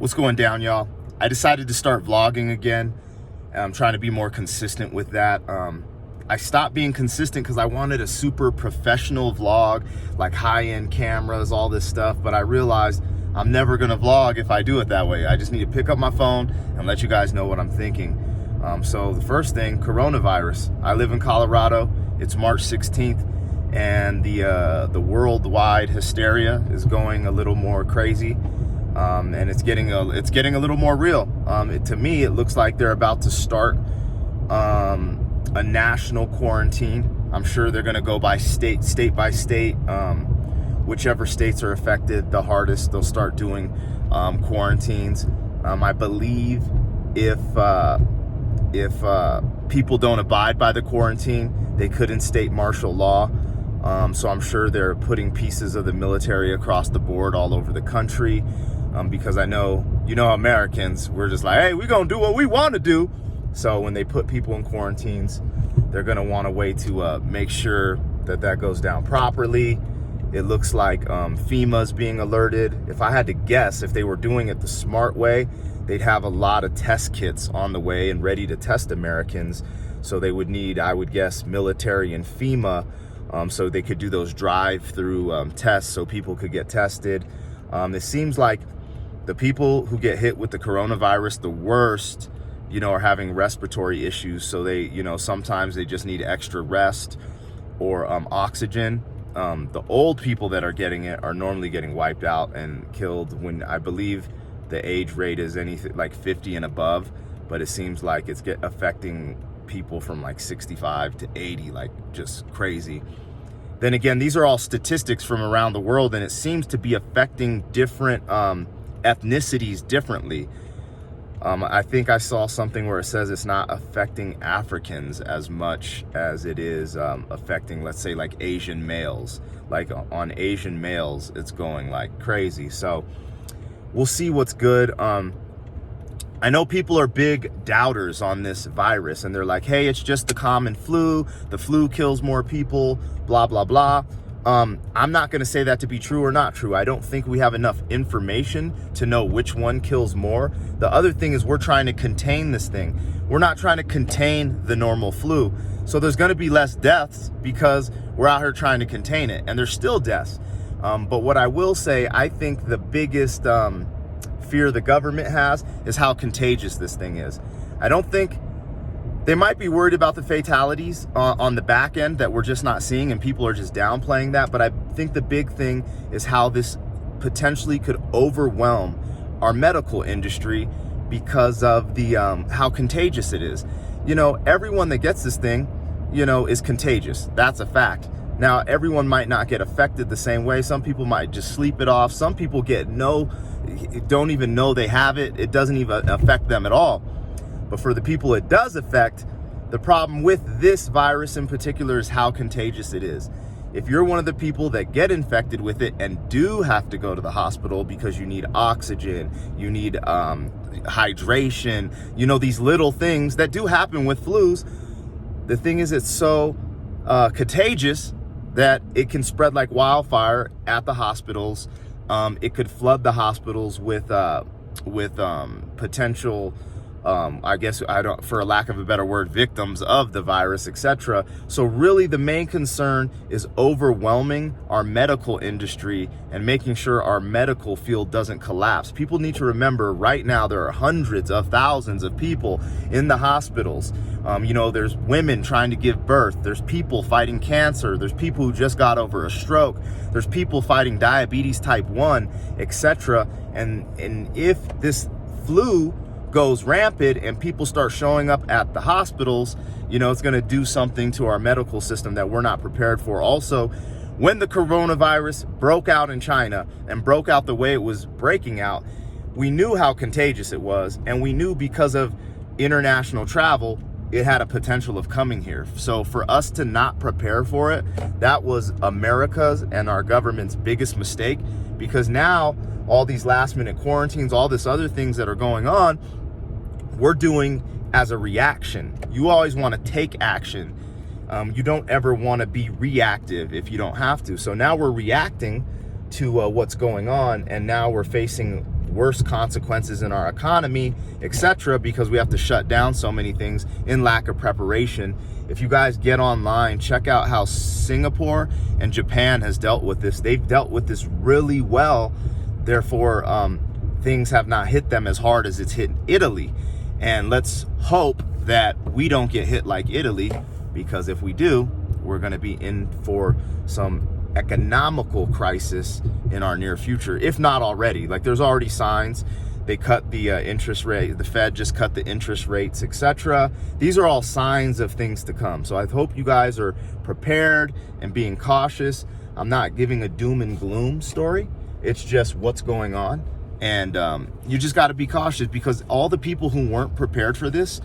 What's going down, y'all? I decided to start vlogging again. I'm trying to be more consistent with that. I stopped being consistent because I wanted a super professional vlog, like high-end cameras, all this stuff, but I realized I'm never gonna vlog if I do it that way. I just need to pick up my phone and let you guys know what I'm thinking. So the first thing, coronavirus. I live in Colorado. It's March 16th, and the worldwide hysteria is going a little more crazy. And it's getting a little more real. To me, it looks like they're about to start a national quarantine. I'm sure they're going to go by state by state. Whichever states are affected the hardest, they'll start doing quarantines. I believe if people don't abide by the quarantine, they could instate martial law. So I'm sure they're putting pieces of the military across the board all over the country. Because I know, Americans, we're just like, hey, we're going to do what we want to do. So when they put people in quarantines, they're going to want a way to make sure that goes down properly. It looks like FEMA's being alerted. If I had to guess, if they were doing it the smart way, they'd have a lot of test kits on the way and ready to test Americans. So they would need, I would guess, military and FEMA, so they could do those drive-through tests so people could get tested. It seems like the people who get hit with the coronavirus the worst, are having respiratory issues. So they, sometimes they just need extra rest or oxygen. The old people that are getting it are normally getting wiped out and killed when I believe the age rate is anything like 50 and above. But it seems like it's affecting people from like 65 to 80, like just crazy. Then again, these are all statistics from around the world, and it seems to be affecting different ethnicities differently. I think I saw something where it says it's not affecting Africans as much as it is affecting, let's say, like Asian males. Like on Asian males, it's going like crazy. So we'll see what's good. I know people are big doubters on this virus, and they're like, hey, it's just the common flu. The flu kills more people, blah, blah, blah. I'm not going to say that to be true or not true. I don't think we have enough information to know which one kills more. The other thing is we're trying to contain this thing. We're not trying to contain the normal flu. So there's going to be less deaths because we're out here trying to contain it, and there's still deaths. But what I will say, I think the biggest fear the government has is how contagious this thing is. I don't think they might be worried about the fatalities on the back end that we're just not seeing, and people are just downplaying that. But I think the big thing is how this potentially could overwhelm our medical industry because of the how contagious it is. Everyone that gets this thing, is contagious. That's a fact. Now, everyone might not get affected the same way. Some people might just sleep it off. Some people don't even know they have it. It doesn't even affect them at all. But for the people it does affect, the problem with this virus in particular is how contagious it is. If you're one of the people that get infected with it and do have to go to the hospital because you need oxygen, you need hydration, these little things that do happen with flus, the thing is it's so contagious that it can spread like wildfire at the hospitals. It could flood the hospitals with potential, for a lack of a better word, victims of the virus, etc. So really the main concern is overwhelming our medical industry and making sure our medical field doesn't collapse. People need to remember right now there are hundreds of thousands of people in the hospitals. There's women trying to give birth. There's people fighting cancer. There's people who just got over a stroke. There's people fighting diabetes type 1, etc. And if this flu goes rampant and people start showing up at the hospitals, it's going to do something to our medical system that we're not prepared for. Also, when the coronavirus broke out in China and broke out the way it was breaking out, we knew how contagious it was, and we knew because of international travel, it had a potential of coming here. So for us to not prepare for it, that was America's and our government's biggest mistake, because now all these last minute quarantines, all this other things that are going on, we're doing as a reaction. You always want to take action. You don't ever want to be reactive if you don't have to. So now we're reacting to what's going on, and now we're facing worse consequences in our economy, etc., because we have to shut down so many things in lack of preparation. If you guys get online, check out how Singapore and Japan has dealt with this. They've dealt with this really well. Therefore, things have not hit them as hard as it's hit Italy. And let's hope that we don't get hit like Italy, because if we do, we're going to be in for some economical crisis in our near future, if not already. Like, there's already signs. They cut the interest rate. The Fed just cut the interest rates, etc. These are all signs of things to come. So I hope you guys are prepared and being cautious. I'm not giving a doom and gloom story. It's just what's going on. And you just got to be cautious, because all the people who weren't prepared for this,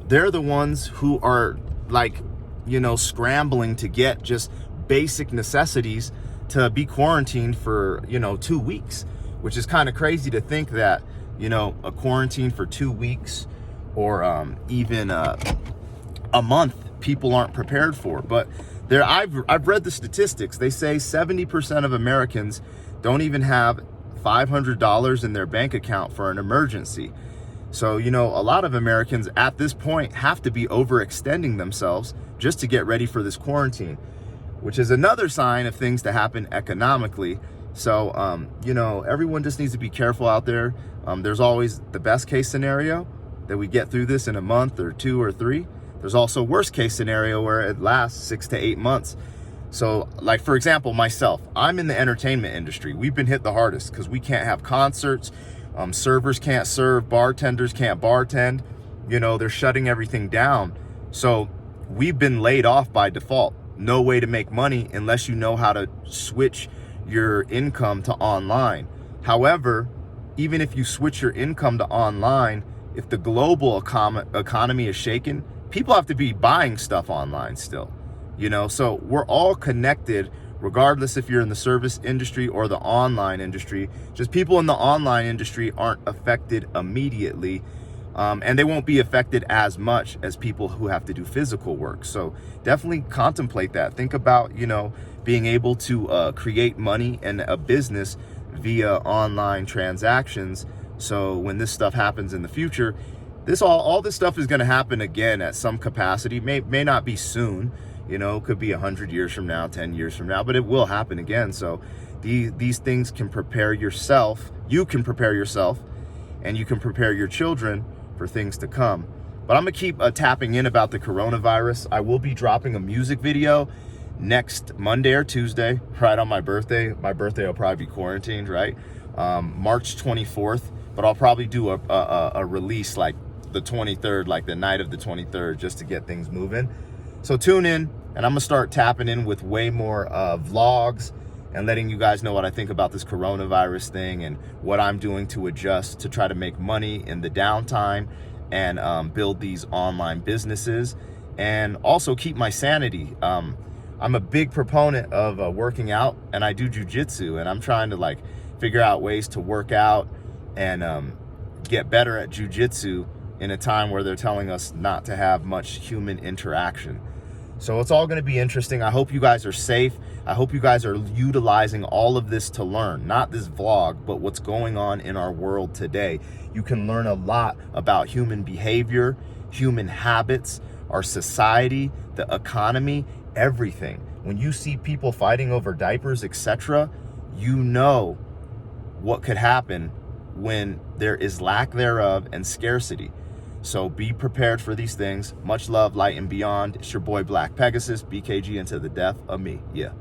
they're the ones who are, like, you know, scrambling to get just basic necessities to be quarantined for, you know, 2 weeks, which is kind of crazy to think that, you know, a quarantine for 2 weeks or even a month, people aren't prepared for. But there, I've read the statistics. They say 70% of Americans don't even have $500 in their bank account for an emergency. So, you know, a lot of Americans at this point have to be overextending themselves just to get ready for this quarantine, which is another sign of things to happen economically. So, you know, everyone just needs to be careful out there. There's always the best case scenario that we get through this in a month or 2 or 3. There's also worst case scenario where it lasts 6 to 8 months. So, like, for example, myself, I'm in the entertainment industry. We've been hit the hardest because we can't have concerts. Servers can't serve, bartenders can't bartend. You know, they're shutting everything down. So we've been laid off by default. No way to make money unless you know how to switch your income to online. However, even if you switch your income to online, if the global economy is shaken, people have to be buying stuff online still. You know, so we're all connected, regardless if you're in the service industry or the online industry. Just people in the online industry aren't affected immediately, and they won't be affected as much as people who have to do physical work. So definitely contemplate that. Think about, you know, being able to create money and a business via online transactions. So when this stuff happens in the future, all this stuff is going to happen again at some capacity. May not be soon. You know, could be 100 years from now, 10 years from now, but it will happen again. So these things can prepare yourself. You can prepare yourself, and you can prepare your children for things to come. But I'm going to keep tapping in about the coronavirus. I will be dropping a music video next Monday or Tuesday, right on my birthday. My birthday will probably be quarantined, right? March 24th, but I'll probably do a release like the 23rd, like the night of the 23rd, just to get things moving. So tune in, and I'm going to start tapping in with way more vlogs and letting you guys know what I think about this coronavirus thing and what I'm doing to adjust to try to make money in the downtime and build these online businesses and also keep my sanity. I'm a big proponent of working out, and I do jujitsu, and I'm trying to, like, figure out ways to work out and get better at jujitsu in a time where they're telling us not to have much human interaction. So it's all going to be interesting. I hope you guys are safe. I hope you guys are utilizing all of this to learn, not this vlog, but what's going on in our world today. You can learn a lot about human behavior, human habits, our society, the economy, everything. When you see people fighting over diapers, etc., you know what could happen when there is lack thereof and scarcity. So be prepared for these things. Much love, light and beyond. It's your boy Black Pegasus, BKG into the death of me. Yeah.